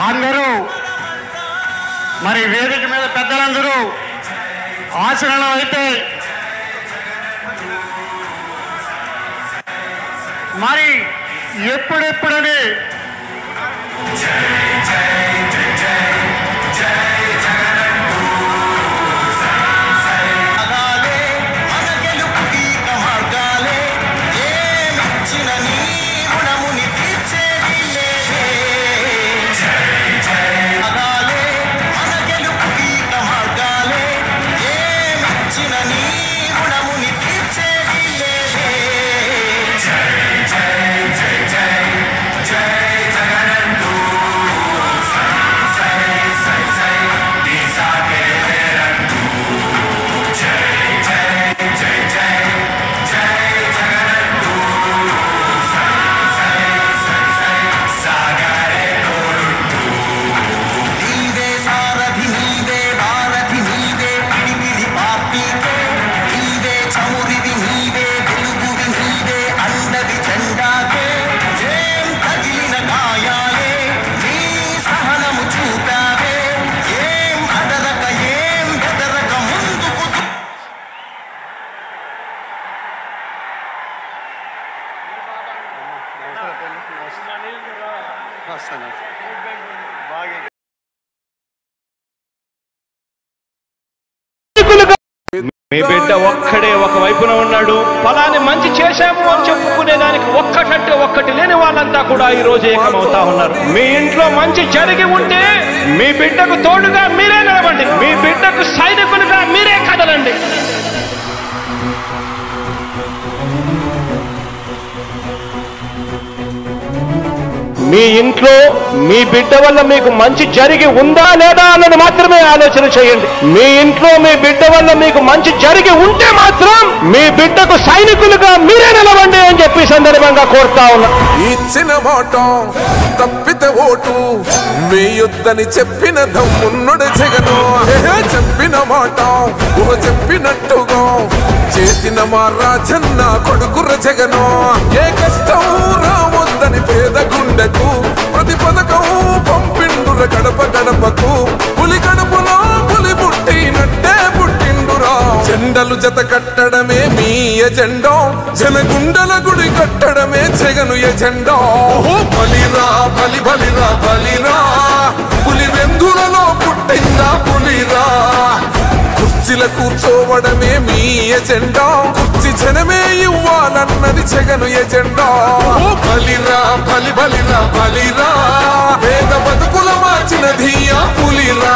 అందరూ మరి వేదిక మీద పెద్దలందరూ ఆచరణలో అయితే మరి ఎప్పుడెప్పుడని మీ బిడ్డ ఒక్కడే ఒక వైపున ఉన్నాడు. ఫలాన్ని మంచి చేశాము అని చెప్పుకునే దానికి ఒక్కటంటే ఒక్కటి లేని వాళ్ళంతా కూడా ఈ రోజు ఏకమవుతా ఉన్నారు. మీ ఇంట్లో మంచి జరిగి ఉంటే మీ బిడ్డకు తోడుగా మీరే నిలబండి, మీ బిడ్డకు సైనికులుగా మీరే కదలండి. మీ ఇంట్లో మీ బిడ్డ వల్ల మీకు మంచి జరిగి ఉందా లేదా అన్నది మాత్రమే ఆలోచన చేయండి. మీ ఇంట్లో మీ బిడ్డ వల్ల మీకు మంచి జరిగి ఉంటే మాత్రం మీ బిడ్డకు సైనికులుగా మీరే నిలవండి అని చెప్పి సందర్భంగా కోరుతా ఉన్నా. ఇచ్చిన మాట తప్పితే ఓటు మీ యుద్ధని చెప్పిన దమ్మున్నడు జగను. చెప్పిన మాట చెప్పినట్టుగా చేసిన మా రాజన్న కొడుకుర జగను. ఏ కష్టం రావద్దని పేద గుండెకు ప్రతి పథకం పంపిండుర గడప గడపకు. పులి గడపలో పులి పుట్టినట్టే పుట్టిండురా. జెండలు జత కట్టడమే మీ ఎజెండా, జనగుండల గుడి కట్టడమే జగను ఎజెండా. బలిరా బలి బలిరా బలిరా, పులి వెందులలో పుట్టిందా పులిరా. కుర్చీల కూర్చోవడమే మీ ఎజెండా, కుర్చీ జనమే ఇవ్వాలన్నది జగను ఎజెండా. బలిరా బలి బలిరా బలిరా, పేద బతుకుల మార్చినది ఆ పులిరా.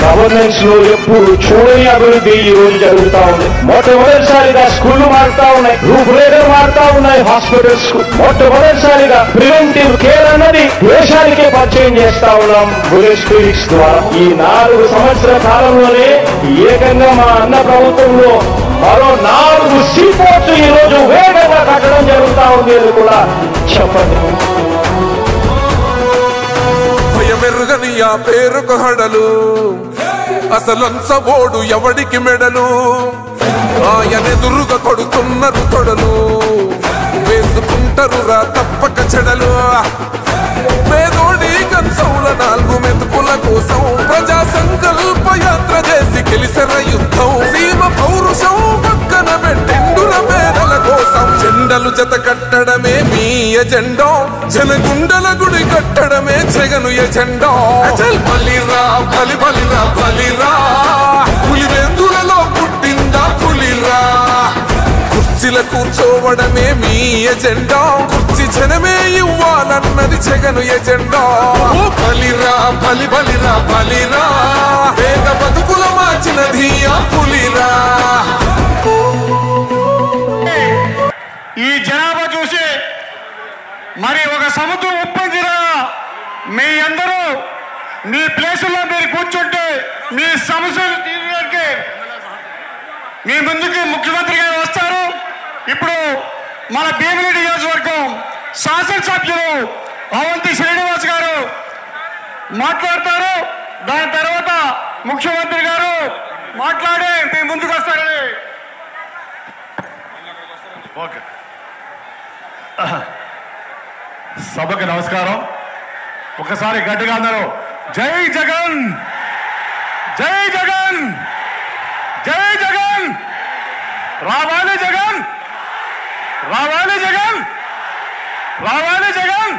గవర్నెన్స్ లో ఎప్పుడు చూడని అభివృద్ధి ఈ రోజు జరుగుతా ఉంది. మొట్టమొదటిసారిగా స్కూళ్లు మారుతా ఉన్నాయి, రూపురేఖలు మారుతా ఉన్నాయి. హాస్పిటల్స్ మొట్టమొదటిసారిగా ప్రివెంటివ్ కేర్ అన్నది దేశానికే పరిచయం చేస్తా ఉన్నాం బుల్లెట్ క్లినిక్స్ ద్వారా. ఈ 4 సంవత్సరాల కాలంలోనే ఏకంగా మా అన్న ప్రభుత్వంలో మరో 4 సీపోర్ట్స్ ఈ రోజు వేగంగా కట్టడం జరుగుతా ఉంది అని కూడా చెప్పండి. భయమెరుగని ఆ పేరుకు హడలు, అసలంచబోడు ఎవడికి మెడలు. ఆయనెదురుగా కొడుతున్నారు తొడలు, వేసుకుంటారు రా తప్పక చెడలు. పేదోడి కంచంల 4 మెతుకుల కోసం ప్రజా సంకల్ప యాత్ర చేసి గెలిసిన యుద్ధం. సీమ పౌరుషం పక్కన పెట్టిండుర పేదల కోసం. జెండలు జత కట్టడమే మీ ఎజెండా, జనగుండల గుడి కట్టడమే జగను ఎజెండా. బలిరా బలి బలిరా బలిరా, పులి వెందులలో పుట్టిందా పులిరా. కుర్చీల కూర్చోవడమే మీ ఎజెండా, కుర్చీ జనమే ఇవ్వాలన్నది జగను ఎజెండా. బలిరా బలి బలిరా బలిరా, పేద బతుకుల మార్చినది ఆ పులిరా. ఈ జనాభా చూసి మరి ఒక సముద్రం ఉప్పొందిరా. మీ అందరూ మీ ప్లేసుల్లో మీరు కూర్చుంటే మీ సమస్యలు తీర్చడానికి మీ ముందుకు ముఖ్యమంత్రి గారు వస్తారు. ఇప్పుడు మన భీమిలి నియోజకవర్గం శాసనసభ్యులు అవంతి శ్రీనివాస్ గారు మాట్లాడతారు. దాని తర్వాత ముఖ్యమంత్రి గారు మాట్లాడి మీ ముందుకు వస్తారని. ఓకే, సభకు నమస్కారం. ఒకసారి గట్టిగా అందరూ జై జగన్, జై జగన్, జై జగన్, రావాలి జగన్, రావాలి జగన్, రావాలి జగన్,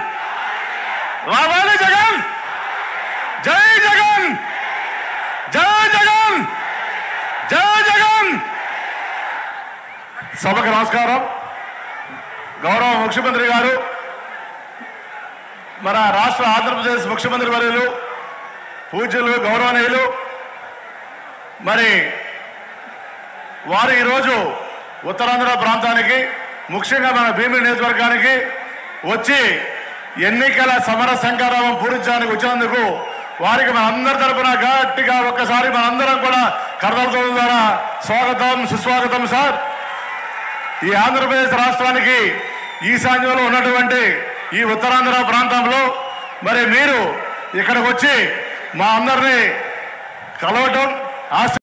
రావాలి జగన్, జై జగన్, జై జగన్, జై జగన్. సభకు నమస్కారం. గౌరవ ముఖ్యమంత్రి గారు, మన రాష్ట్ర ఆంధ్రప్రదేశ్ ముఖ్యమంత్రి వర్యులు, పూజ్యులు, గౌరవనీయులు, మరి వారు ఈరోజు ఉత్తరాంధ్ర ప్రాంతానికి, ముఖ్యంగా మన భీమిలి నియోజకవర్గానికి వచ్చి ఎన్నికల సమర సంగ్రామం పూరించడానికి వచ్చినందుకు వారికి మన అందరి తరపున గట్టిగా ఒక్కసారి మనందరం కూడా కరతాళ ద్వారా స్వాగతం, సుస్వాగతం సార్. ఈ ఆంధ్రప్రదేశ్ రాష్ట్రానికి ఈశాన్యంలో ఉన్నటువంటి ఈ ఉత్తరాంధ్ర ప్రాంతంలో మరి మీరు ఇక్కడికి వచ్చి మా అందరినీ కలవటం